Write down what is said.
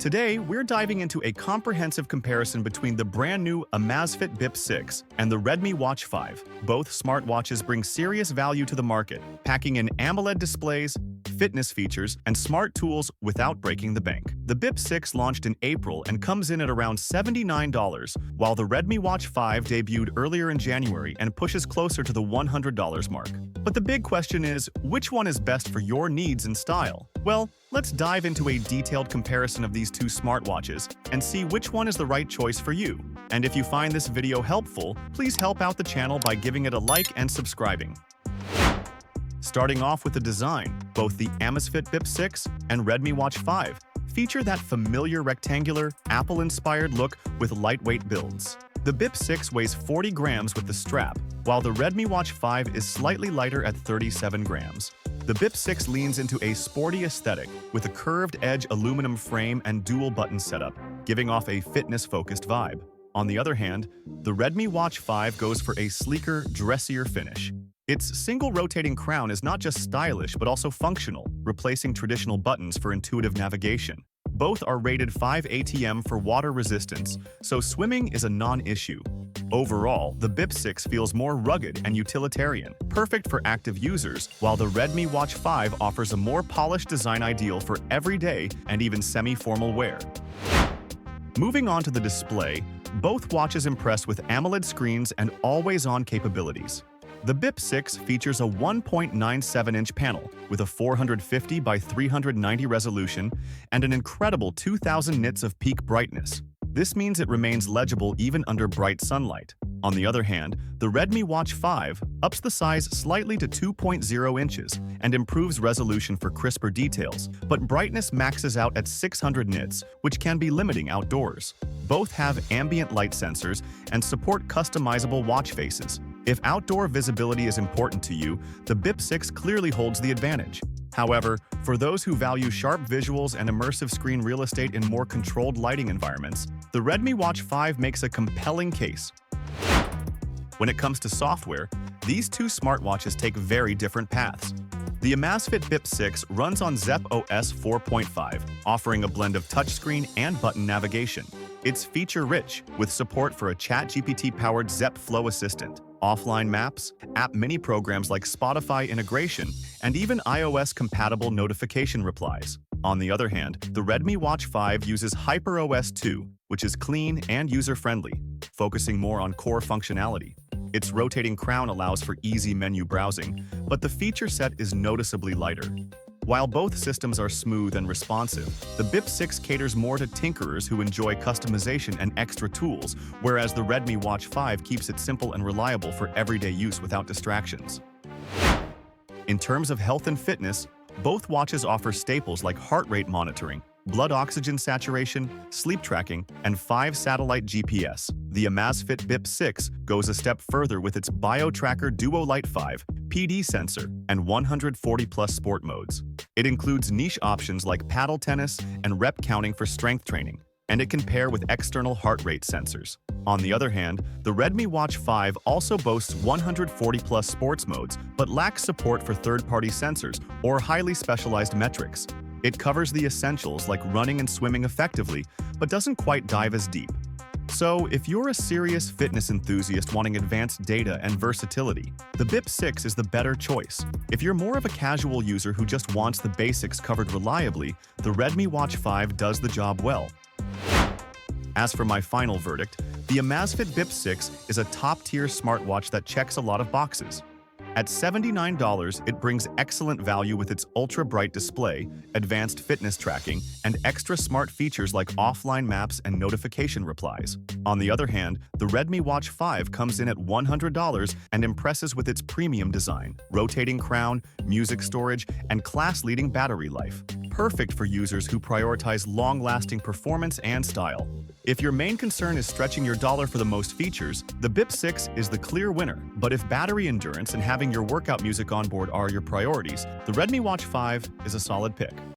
Today, we're diving into a comprehensive comparison between the brand new Amazfit Bip 6 and the Redmi Watch 5. Both smartwatches bring serious value to the market, packing in AMOLED displays, fitness features, and smart tools without breaking the bank. The Bip 6 launched in April and comes in at around $79, while the Redmi Watch 5 debuted earlier in January and pushes closer to the $100 mark. But the big question is, which one is best for your needs and style? Well, let's dive into a detailed comparison of these two smartwatches and see which one is the right choice for you. And if you find this video helpful, please help out the channel by giving it a like and subscribing. Starting off with the design, both the Amazfit Bip 6 and Redmi Watch 5 feature that familiar rectangular, Apple-inspired look with lightweight builds. The Bip 6 weighs 40 grams with the strap, while the Redmi Watch 5 is slightly lighter at 37 grams. The Bip 6 leans into a sporty aesthetic with a curved-edge aluminum frame and dual-button setup, giving off a fitness-focused vibe. On the other hand, the Redmi Watch 5 goes for a sleeker, dressier finish. Its single rotating crown is not just stylish but also functional, replacing traditional buttons for intuitive navigation. Both are rated 5 ATM for water resistance, so swimming is a non-issue. Overall, the Bip 6 feels more rugged and utilitarian, perfect for active users, while the Redmi Watch 5 offers a more polished design ideal for everyday and even semi-formal wear. Moving on to the display, both watches impress with AMOLED screens and always-on capabilities. The Bip 6 features a 1.97-inch panel with a 450 by 390 resolution and an incredible 2000 nits of peak brightness. This means it remains legible even under bright sunlight. On the other hand, the Redmi Watch 5 ups the size slightly to 2.0 inches and improves resolution for crisper details, but brightness maxes out at 600 nits, which can be limiting outdoors. Both have ambient light sensors and support customizable watch faces. If outdoor visibility is important to you, the Bip 6 clearly holds the advantage. However, for those who value sharp visuals and immersive screen real estate in more controlled lighting environments, the Redmi Watch 5 makes a compelling case. When it comes to software, these two smartwatches take very different paths. The Amazfit Bip 6 runs on Zepp OS 4.5, offering a blend of touchscreen and button navigation. It's feature-rich, with support for a ChatGPT-powered Zepp Flow Assistant, offline maps, app mini programs like Spotify integration, and even iOS-compatible notification replies. On the other hand, the Redmi Watch 5 uses HyperOS 2, which is clean and user-friendly, focusing more on core functionality. Its rotating crown allows for easy menu browsing, but the feature set is noticeably lighter. While both systems are smooth and responsive, the Bip 6 caters more to tinkerers who enjoy customization and extra tools, whereas the Redmi Watch 5 keeps it simple and reliable for everyday use without distractions. In terms of health and fitness, both watches offer staples like heart rate monitoring, blood oxygen saturation, sleep tracking, and 5 satellite GPS. The Amazfit Bip 6 goes a step further with its BioTracker Duo Lite 5 PD sensor and 140+ sport modes. It includes niche options like paddle tennis and rep counting for strength training, and it can pair with external heart rate sensors. On the other hand, the Redmi Watch 5 also boasts 140+ sports modes but lacks support for third-party sensors or highly specialized metrics. It covers the essentials like running and swimming effectively, but doesn't quite dive as deep. So, if you're a serious fitness enthusiast wanting advanced data and versatility, the Bip 6 is the better choice. If you're more of a casual user who just wants the basics covered reliably, the Redmi Watch 5 does the job well. As for my final verdict, the Amazfit Bip 6 is a top-tier smartwatch that checks a lot of boxes. At $79, it brings excellent value with its ultra-bright display, advanced fitness tracking, and extra smart features like offline maps and notification replies. On the other hand, the Redmi Watch 5 comes in at $100 and impresses with its premium design, rotating crown, music storage, and class-leading battery life. Perfect for users who prioritize long-lasting performance and style. If your main concern is stretching your dollar for the most features, the Bip 6 is the clear winner. But if battery endurance and having your workout music on board are your priorities, the Redmi Watch 5 is a solid pick.